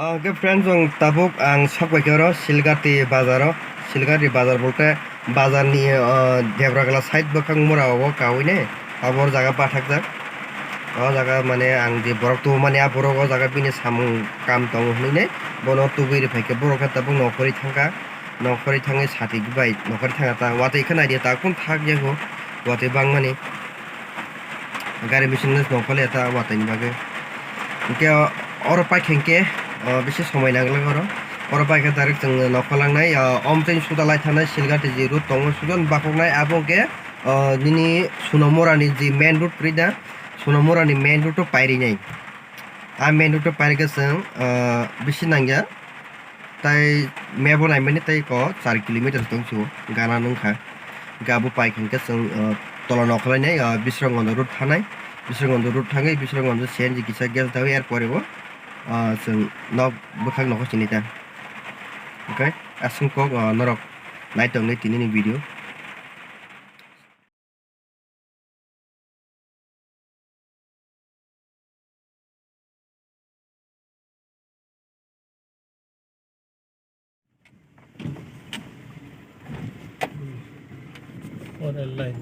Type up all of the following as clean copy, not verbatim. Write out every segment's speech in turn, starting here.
Oke friends, tabuk ang sakwaikaro Silgati bazar bolte bazar ni debragala side bakang mura o kawine abor jaga pathakjak o jaga mane ang je borok tu mane aborok o jaga bini samung kam tong hine bono tubiri phaike borok tabuk nokori thangai sati bai nokori thanga ta watai khana dia ta kun thak jego watai bangmani gari machine nokole ta watai ni bage ke oro pakhengke বেশি সময় লাগলে করো পরে পাইকে তারিখ जों নকলাংনাय অমতেন সুদালাই থানাय सिलगाति जे रुट दङ सुदन बाखनाय आबोके दिनि सुनमरानि जे मेन रुट प्रिदा सुनमरानि मेन रुट पाइरिनाय आ मेन रुट पाइरगे जों बेसि नांगया ताय मेबो नायमानि ताय को 4 किलोमीटर दंसो गाना नंखा गाबो पाइखेंके जों तला नकलायनाय बिस्रंगन रुट थानाय बिस्रंगन रुट थाङै बिस्रंगन सेनजि किसा गेल दाव एयारपर्टबो जों nok bukang nok sini ta oke asing kok norok naik dong ini video Online.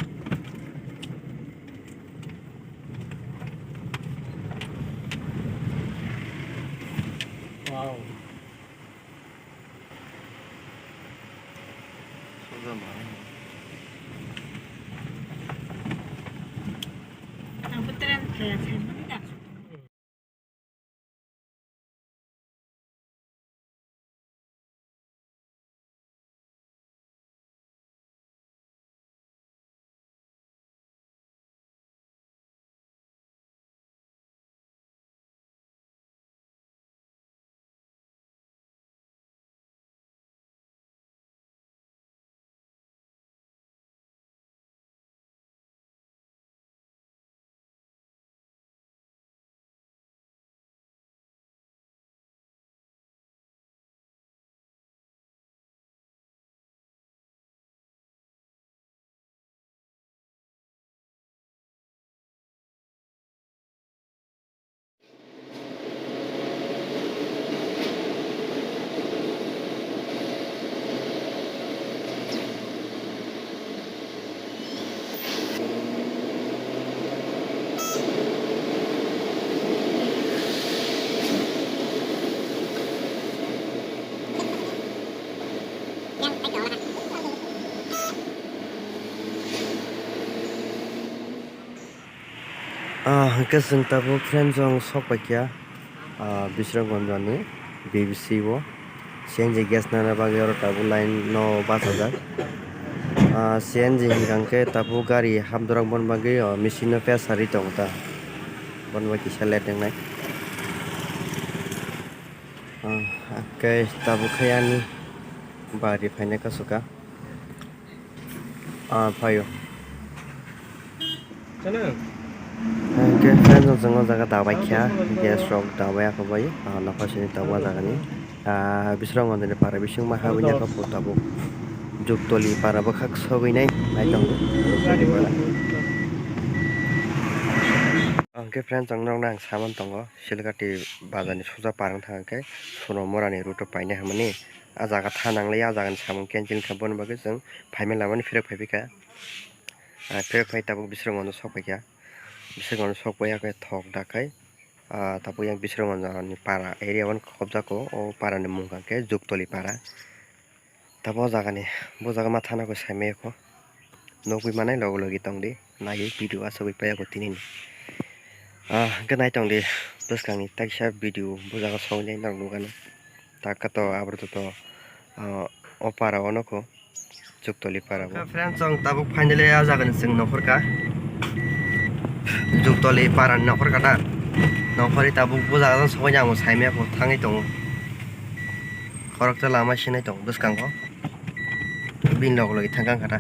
Wow. Ang betulan kelihatan enggak? जों ताबो फ्रेन्ड जों सकबायकिया बिस्रंगनजनि BBC wo CNG gas nana bagi oro tabu line no basajak CNG hingkangke tabu gari hamdorang bon bagi machine no pesari tong ta bon bagi salet nai oke tabu khayani bari phaine kasuka phayo Sana. Oke, friends, जों जागा दाबाय खिया गेस रक दाबाय आखबाय नखसनि दावा जागानि बिस्रंग नदनि पारा बिसिं मा हाबिना का फोटाबो जुगतली पारा बखाक सगैनाय नायदों ओके फ्रेन्ड्स जों नंना सामान दङ सिलगाति बाजारनि सुजा पारन थाङाखै सुनमरानि रुट पाइने हामानि आ जागा थानांलै आ जागानि सामान केन्सेल खाबन बागै जों फाइमेल लामानि फिरक फाइबिका फिरक फाइ ताबो बिस्रंग सफायखा बिसोरगन सकबायाखै थक दाखै tapo yang bisrongon ni para area wan khobjako o para ni mungkangke juktoli para tapo jaga ni bo jaga ma thana ko saime ko nokui manai logo logi tongdi nai video asobi paya ko tinin ke nai tongdi bwskang ni taksa video bo jaga songnai nang nugano takato abrto to o para onoko juktoli para bo friends song tapo finally a jaga ni sing nokhorka जुगतली पारा नखर काटा नखरि ताबु बुजागा सबाय जामो साइमे को थाङै दङ खरकता लामा सिनाय दं बसकांको बिन लग लगे थांगां काटा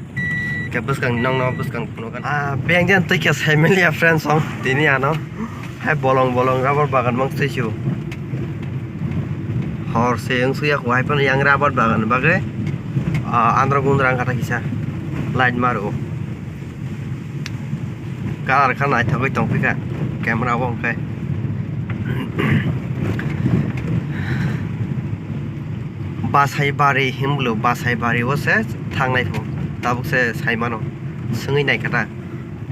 के बसकां नंग न बसकां खुनोगान बेंगदेन तैखे साइमेलिया फ्रेन्ड सं दिनि आनो हाय bolong राबर बागान मंग सैसु हरसे ओंसुया को हाय पन yang राबर बागान बागे आन्द्र गुन्द्रां काटा किसा लाइट मारो कार खाना थाबाय दं फैखा केमेरा बंखाय बासाइबारि हिमब्लु बासाइबारियाव से थांनायखौ दाबुकसे साइमानो सोङै नायखाता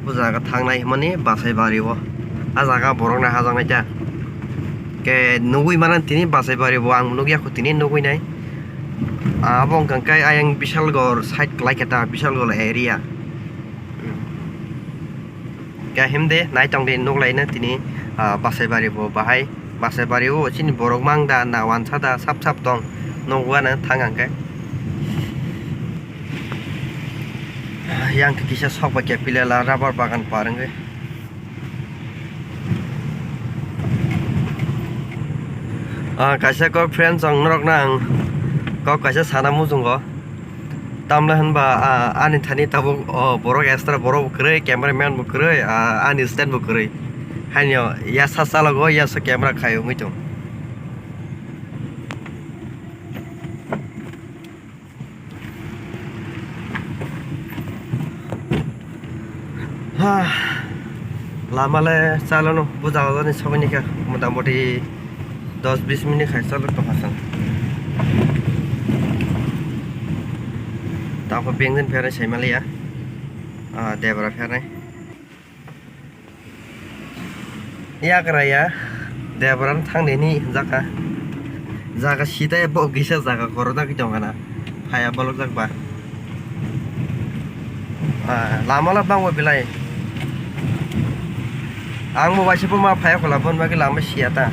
बुजागा थांनाय माने बासाइबारियाव आ जागा बरंना हाजांनाय जा के नुगुइ माने तिनि बासाइबारियाव आं नुगियाखौ तिनि नुगुइनाय abong kangkai ayang Bishalgor site like eta Bishalgor area ka himde nai tong de nok laina tini basaibari bo bahai basaibari o chini borok mangda na wan sada sap sap tong nongwana thangang ke yang kisa sok ba ke pilela rubber bagan parang ge kaisa ko friends ang norok nang ko kaisa sana mujungo tamla hanba ani thani tabo borok extra borok bukrei cameraman bukrei ani stand bukrei hanyo ya sasalago ya sa camera khayo ngito lamale chalono bujago ni sabani ka motamoti 10-20 minit khai chalo to hasan tapo bengden fere semalia debra fere ya karaya debran thangdeni jaga sita bo gisa jaga koroda ki jongana phaya bolok jakba lamala bangwa bilai ang mo baisi po ma phaya khola bon bagi lama siata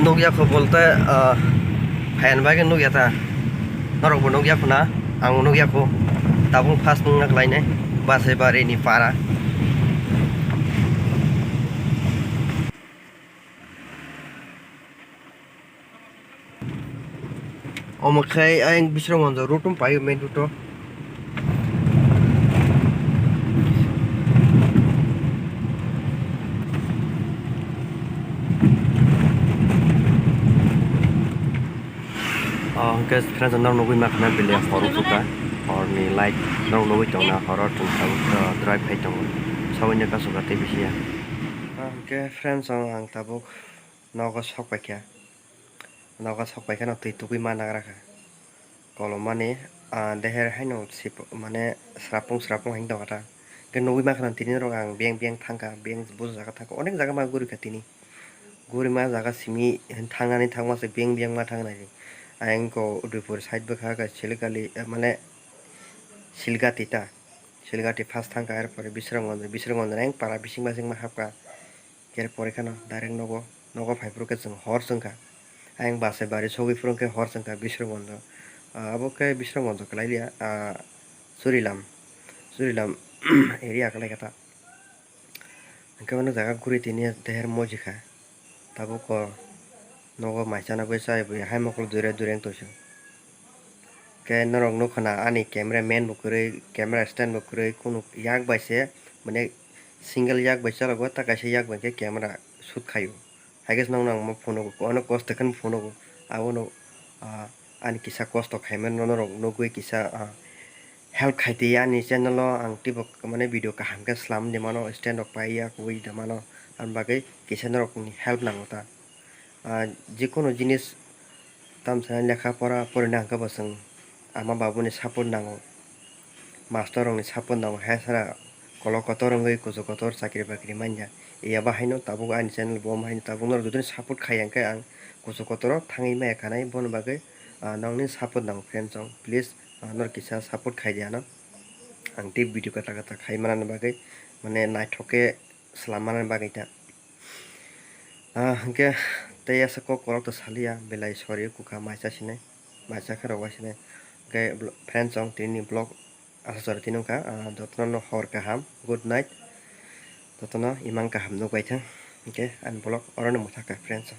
Nokia ko bolte fan bagi Nokia ta norok bo Nokia ko na ang Nokia ko tabung fast nang lainai Basaibari ni para omakai ayang bisrong onjo rutum payo main ruto guys friends nang nugui makna bile horo suka or ni light nang nugui tongna horo tungsa drive hai tong sawanya ka suka te bisia okay friends ang tabuk naga sokpaikya no tui tugui mana raka kolomani deher haino sip mane srapung hain dogata ke nugui makna tini rong ang beng thangka beng buja jaga thangka onek jaga ma guri ka tini guri ma jaga simi thangani thangma se beng ma thangnai ayang ko Udaipur side bokha ka Silgali mane Silgati fast thangka er pore Bisrangonda ayang para bising ma hapka ker pore khano direct nogo phaipro ke jeng hor jengka ayang Basaibari sogi purung ke hor jengka Bisrangonda abo ke Bisrangonda kalailia Surilam area kalai kata angka mana jaga guri tini deher mojika tabo ko nogo maisana bai sai bai hai mokol dure tosu ke norok nokhana ani cameraman bukurei camera stand bukurei kunu yak baise mane single yak baisa logo ta kaise yak bai ke camera shoot khayo hages nang mo phone ko ono cost kan phone ko abono ani kisa cost khaimen norok nogui kisa help khaite ani channel lo ang tibok mane video kaham ke slam de mano stand ok paiya koi de mano an bagai kisa norok ni help nangota jikono jinis tamsa lekha pora porina ka basang ama babuni support nango master rong ni support nango hasara kolokotor ngai kujokotor sakri bakri manja iya bahaino tabuk ani channel bom haino tabuk nor dudun support khayang kai ang kujokotor thangai ma kanai bon bagai nangni support nango friends ong please nor kisa support khai dia no ang tip video kata khai manan bagai mane naithoke slamanan bagai ta hingke tei asa ko korok to salia belai sorry kuka maisa sine maisa khara wasine ke friends ong tini blog asa sor tinungka dotno hor kaham good night dotno imang kaham no baithang okay an blog orano muthaka friends